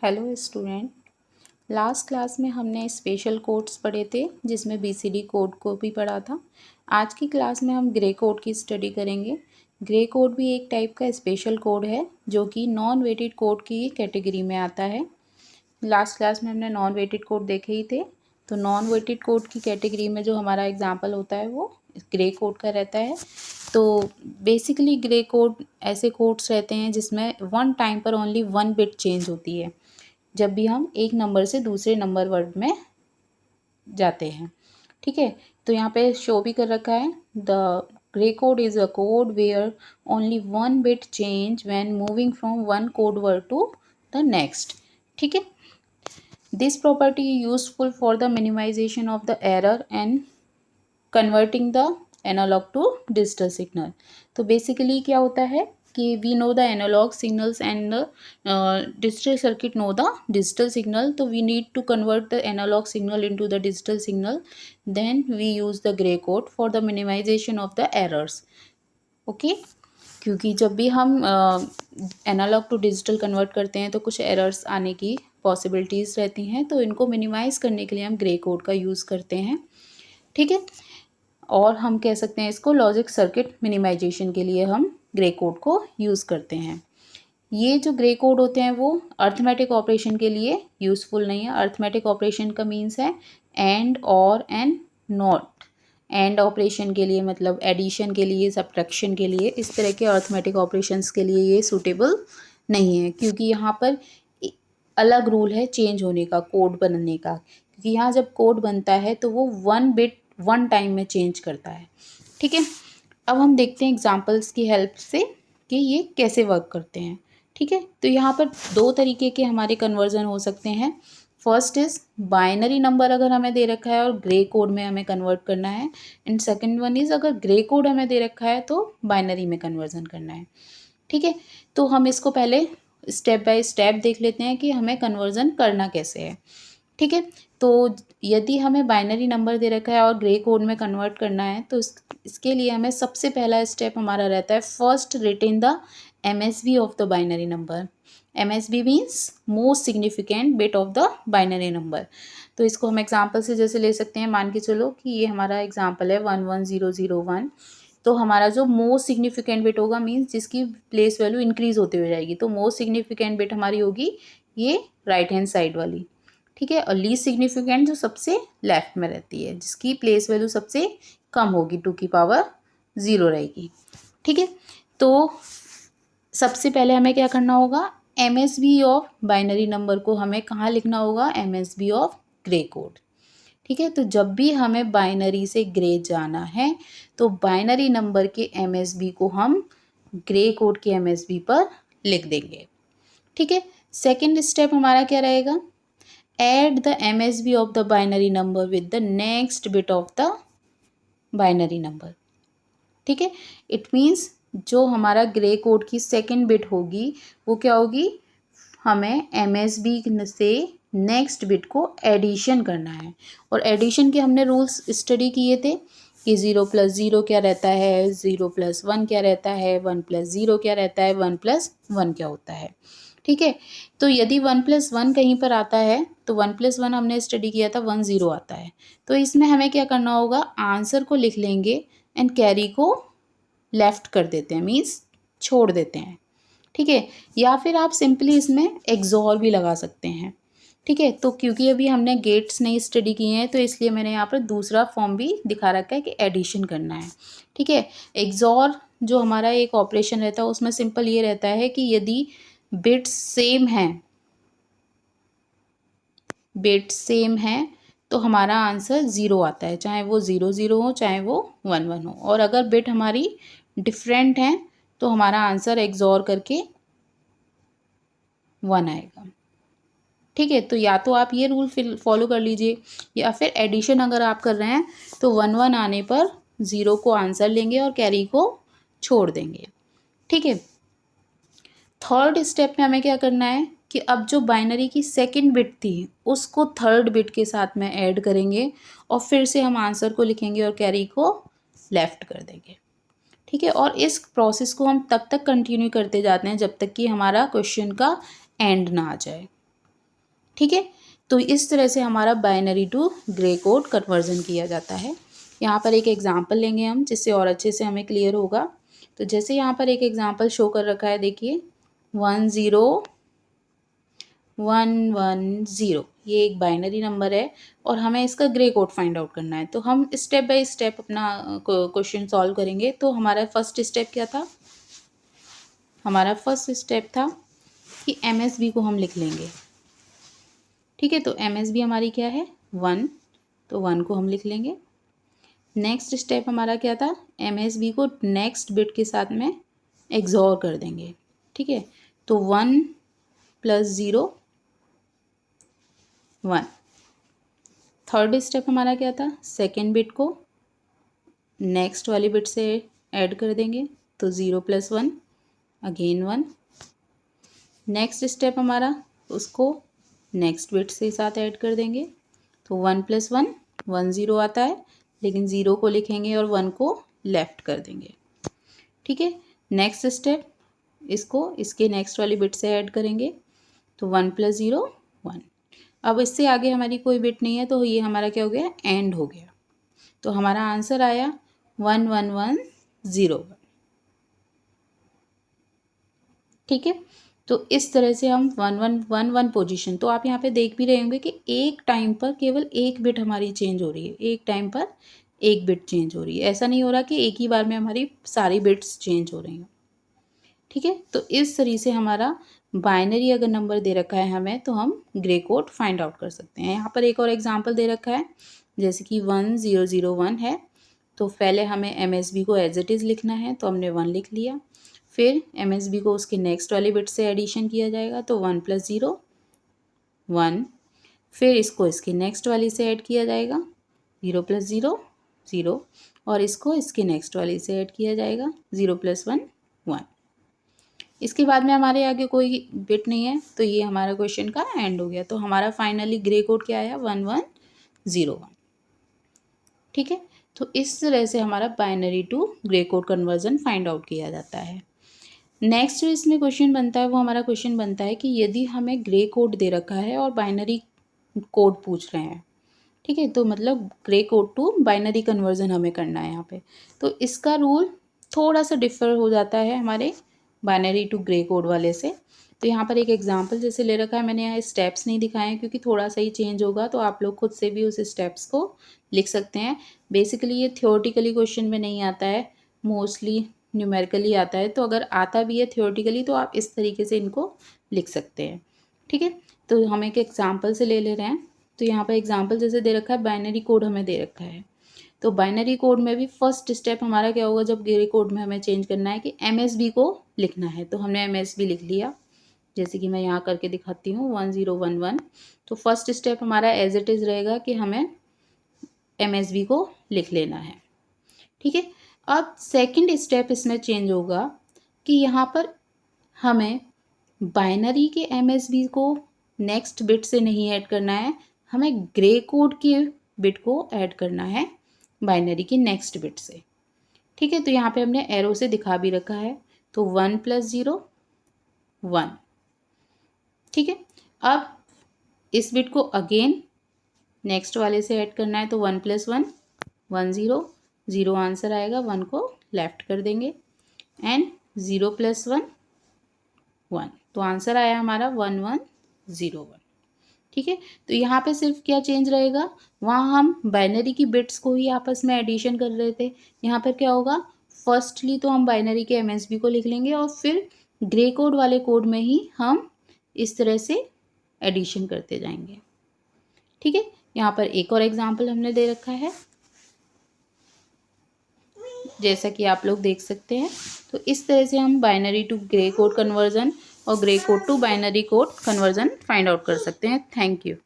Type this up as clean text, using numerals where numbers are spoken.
Hello student. Last class में हमने special codes पढ़े थे जिसमें बीसीडी कोड को भी पढ़ा था। आज की क्लास में हम ग्रे कोड की स्टडी करेंगे। ग्रे कोड भी एक टाइप का स्पेशल कोड है जो कि नॉन वेटेड कोड की कैटेगरी में आता है। लास्ट क्लास में हमने नॉन वेटेड कोड देखे ही थे, तो नॉन वेटेड कोड की कैटेगरी में जो हमारा एग्जाम्पल होता है वो ग्रे कोड का रहता है। तो बेसिकली ग्रे कोड ऐसे कोड्स रहते हैं जिसमें वन टाइम पर ओनली वन बिट चेंज होती है जब भी हम एक नंबर से दूसरे नंबर वर्ड में जाते हैं। ठीक है, तो यहाँ पे शो भी कर रखा है, the Gray code is a code where only one bit change when moving from one code word to the next. ठीक है, this property useful for the minimisation of the error and converting the analogue to digital signal. तो basically क्या होता है कि we know the analogue signals and digital circuit know the digital signal, तो we need to convert the analogue signal into the digital signal, then we use the Gray code for the minimisation of the errors. Okay, क्योंकि जब भी हम analogue to digital convert करते हैं तो कुछ errors आने की पॉसिबिलिटीज़ रहती हैं, तो इनको मिनिमाइज़ करने के लिए हम ग्रे कोड का यूज़ करते हैं। ठीक है, और हम कह सकते हैं इसको लॉजिक सर्किट मिनिमाइजेशन के लिए हम ग्रे कोड को यूज़ करते हैं। ये जो ग्रे कोड होते हैं वो अर्थमेटिक ऑपरेशन के लिए यूज़फुल नहीं है। अर्थमेटिक ऑपरेशन का मीन्स है एंड, और, एंड, नॉट। एंड ऑपरेशन के लिए मतलब एडिशन के लिए, सब्ट्रैक्शन के लिए, इस तरह के अर्थमेटिक ऑपरेशंस के लिए ये सूटेबल नहीं है, क्योंकि यहाँ पर अलग रूल है चेंज होने का, कोड बनने का। क्योंकि यहाँ जब कोड बनता है तो वो वन बिट वन टाइम में चेंज करता है। ठीक है, अब हम देखते हैं एग्जांपल्स की हेल्प से कि ये कैसे वर्क करते हैं। ठीक है, तो यहाँ पर दो तरीके के हमारे कन्वर्जन हो सकते हैं। फर्स्ट इज़ बाइनरी नंबर अगर हमें दे रखा है और ग्रे कोड में हमें कन्वर्ट करना है, एंड सेकंड वन इज़ अगर ग्रे कोड हमें दे रखा है तो बाइनरी में कन्वर्जन करना है। ठीक है, तो हम इसको पहले स्टेप बाय स्टेप देख लेते हैं कि हमें कन्वर्जन करना कैसे है। ठीक है, तो यदि हमें बाइनरी नंबर दे रखा है और ग्रे कोड में कन्वर्ट करना है तो इसके लिए हमें सबसे पहला स्टेप हमारा रहता है first retain the MSB of the binary number. MSB means most significant bit of the binary number. तो इसको हम एग्जांपल से जैसे ले सकते हैं, मान के चलो कि ये हमारा एग्जांपल है 11001। तो हमारा जो मोस्ट सिग्निफिकेंट बिट होगा मीन्स जिसकी प्लेस वैल्यू इंक्रीज होते हुए जाएगी, तो मोस्ट सिग्निफिकेंट बिट हमारी होगी ये राइट हैंड साइड वाली। ठीक है, और लीस्ट सिग्निफिकेंट जो सबसे लेफ्ट में रहती है, जिसकी प्लेस वैल्यू सबसे कम होगी, 2 की पावर 0 रहेगी। ठीक है, तो सबसे पहले हमें क्या करना होगा, MSB ऑफ बाइनरी नंबर को हमें कहाँ लिखना होगा, MSB ऑफ ग्रे कोड। ठीक है, तो जब भी हमें बाइनरी से ग्रे जाना है तो बाइनरी नंबर के MSB को हम ग्रे कोड के MSB पर लिख देंगे। ठीक है, सेकेंड स्टेप हमारा क्या रहेगा, add the MSB of the binary number with the next bit of the binary number। ठीक है, इट मीन्स जो हमारा ग्रे कोड की सेकेंड बिट होगी वो क्या होगी, हमें MSB से नेक्स्ट बिट को एडिशन करना है। और एडिशन के हमने रूल्स स्टडी किए थे कि 0+0 क्या रहता है, 0+1 क्या रहता है, 1+0 क्या रहता है, 1+1 क्या होता है। ठीक है, तो यदि 1+1 कहीं पर आता है तो 1+1 हमने स्टडी किया था 10 आता है, तो इसमें हमें क्या करना होगा, आंसर को लिख लेंगे एंड कैरी को लेफ्ट कर देते हैं, मीन्स छोड़ देते हैं। ठीक है, या फिर आप सिंपली इसमें एक्सॉर भी लगा सकते हैं। ठीक है, तो क्योंकि अभी हमने गेट्स नहीं स्टडी किए हैं तो इसलिए मैंने यहाँ पर दूसरा फॉर्म भी दिखा रखा है कि एडिशन करना है। ठीक है, एक्सॉर जो हमारा एक ऑपरेशन रहता है उसमें सिंपल ये रहता है कि यदि बिट्स सेम हैं, बिट्स सेम हैं तो हमारा आंसर 0 आता है, चाहे वो 0 हो चाहे वो 1 हो। और अगर बिट हमारी डिफरेंट हैं तो हमारा आंसर एक्सॉर करके 1 आएगा। ठीक है, तो या तो आप ये रूल फॉलो कर लीजिए, या फिर एडिशन अगर आप कर रहे हैं तो 1 आने पर 0 को आंसर लेंगे और कैरी को छोड़ देंगे। ठीक है, थर्ड स्टेप में हमें क्या करना है कि अब जो बाइनरी की सेकंड बिट थी उसको थर्ड बिट के साथ में ऐड करेंगे और फिर से हम आंसर को लिखेंगे और कैरी को लेफ्ट कर देंगे। ठीक है, और इस प्रोसेस को हम तब तक कंटिन्यू करते जाते हैं जब तक कि हमारा क्वेश्चन का एंड ना आ जाए। ठीक है, तो इस तरह से हमारा binary to Gray code conversion किया जाता है। यहाँ पर एक एग्जांपल लेंगे हम, जिससे और अच्छे से हमें क्लियर होगा। तो जैसे यहाँ पर एक एग्जांपल शो कर रखा है, देखिए 10110, ये एक बाइनरी नंबर है और हमें इसका ग्रे कोड फाइंड आउट करना है। तो हम स्टेप बाय स्टेप अपना क्वेश्चन सॉल्व करेंगे। तो हमारा फर्स्ट स्टेप क्या था? हमारा फर्स्ट स्टेप था कि MSB को हम लिख लेंगे। ठीक है, तो MSB हमारी क्या है? 1, तो 1 को हम लिख लेंगे। नेक्स्ट स्टेप हमारा क्या था? MSB को नेक्स्ट बिट के साथ में एक्सॉर कर देंगे। ठीक है, तो 1 + 0 1। थर्ड स्टेप हमारा क्या था? सेकेंड बिट को नेक्स्ट वाली बिट से ऐड कर देंगे, तो 0 + 1 अगेन 1। नेक्स्ट स्टेप हमारा, उसको नेक्स्ट बिट से साथ ऐड कर देंगे, तो 1 + 1 1 0 आता है, लेकिन 0 को लिखेंगे और 1 को लेफ्ट कर देंगे। ठीक है, नेक्स्ट स्टेप, इसको इसके नेक्स्ट वाली बिट से ऐड करेंगे, तो 1 + 0 1। अब इससे आगे हमारी कोई बिट नहीं है, तो ये हमारा क्या हो गया? एंड हो गया। तो हमारा आंसर आया 1 1 1 0 1। ठीक है, तो इस तरह से हम 1 1 1 1 पोजीशन, तो आप यहाँ पे देख भी रहे होंगे कि एक टाइम पर केवल एक बिट हमारी चेंज हो रही है, एक टाइम पर एक बिट चेंज हो रही है। ऐसा नहीं हो रहा कि एक ही बार में हमारी सारी बिट्स चेंज हो रही हैं। ठीक है, तो इस तरीके से हमारा बाइनरी अगर नंबर दे रखा है हमें, तो हम ग्रे कोड फाइंड आउट कर सकते हैं। यहाँ पर एक और एग्जांपल दे रखा है, जैसे कि 1001 है, तो पहले हमें MSB को एज इट इज़ लिखना है, तो हमने 1 लिख लिया। फिर MSB को उसके नेक्स्ट वाले बिट से एडिशन किया जाएगा, तो 1 + 0 1। फिर इसको इसके नेक्स्ट वाली से ऐड किया जाएगा, 0 + 0 0, और इसको इसके नेक्स्ट वाली से ऐड किया जाएगा, 0 + 1 1। इसके बाद में हमारे आगे कोई बिट नहीं है, तो ये हमारा क्वेश्चन का एंड हो गया। तो हमारा फाइनली ग्रे कोड क्या आया? 1 1 0 1। ठीक है, तो इस तरह से हमारा binary to Gray code conversion find out किया जाता है। नेक्स्ट जो इसमें क्वेश्चन बनता है, वो हमारा क्वेश्चन बनता है कि यदि हमें ग्रे कोड दे रखा है और बाइनरी कोड पूछ रहे हैं, ठीक है, तो मतलब Gray code to binary conversion हमें करना है यहाँ पे, तो इसका रूल थोड़ा सा डिफर हो जाता है हमारे बाइनरी टू ग्रे कोड वाले से। तो यहाँ पर एक एग्जांपल जैसे ले रखा है, मैंने यहाँ स्टेप्स नहीं दिखाए हैं क्योंकि थोड़ा सा ही चेंज होगा, तो आप लोग खुद से भी उस स्टेप्स को लिख सकते हैं। बेसिकली ये थियोरटिकली क्वेश्चन में नहीं आता है, मोस्टली न्यूमेरिकली आता है। तो अगर आता भी है थियोरटिकली, तो आप इस तरीके से इनको लिख सकते हैं। ठीक है, तो हम एक एग्जाम्पल से ले रहे हैं। तो यहाँ पर एग्जाम्पल जैसे दे रखा है, बाइनरी कोड हमें दे रखा है, तो बाइनरी कोड में भी फर्स्ट स्टेप हमारा क्या होगा? जब ग्रे कोड में हमें चेंज करना है कि MSB को लिखना है, तो हमने MSB लिख लिया, जैसे कि मैं यहाँ करके दिखाती हूँ 1011। तो फर्स्ट स्टेप हमारा एज इट इज़ रहेगा कि हमें MSB को लिख लेना है। ठीक है, अब सेकंड स्टेप इसमें चेंज होगा कि यहाँ पर हमें बाइनरी के MSB को नेक्स्ट बिट से नहीं ऐड करना है, हमें ग्रे कोड के बिट को ऐड करना है बाइनरी की नेक्स्ट बिट से। ठीक है, तो यहाँ पे हमने एरो से दिखा भी रखा है, तो 1 + 0 1। ठीक है, अब इस बिट को अगेन नेक्स्ट वाले से ऐड करना है, तो 1 + 1 1 0 0 आंसर आएगा, 1 को लेफ्ट कर देंगे, एंड 0 + 1 1, तो आंसर आया हमारा 1 1 0 1। ठीक है, तो यहाँ पे सिर्फ क्या चेंज रहेगा? वहाँ हम बाइनरी की बिट्स को ही आपस में एडिशन कर रहे थे, यहाँ पर क्या होगा? फर्स्टली तो हम बाइनरी के MSB को लिख लेंगे और फिर ग्रे कोड वाले कोड में ही हम इस तरह से एडिशन करते जाएंगे। ठीक है, यहाँ पर एक और एग्जाम्पल हमने दे रखा है, जैसा कि आप लोग देख सकते हैं। तो इस तरह से हम binary to Gray code conversion और Gray code to binary code conversion find out कर सकते हैं। Thank you.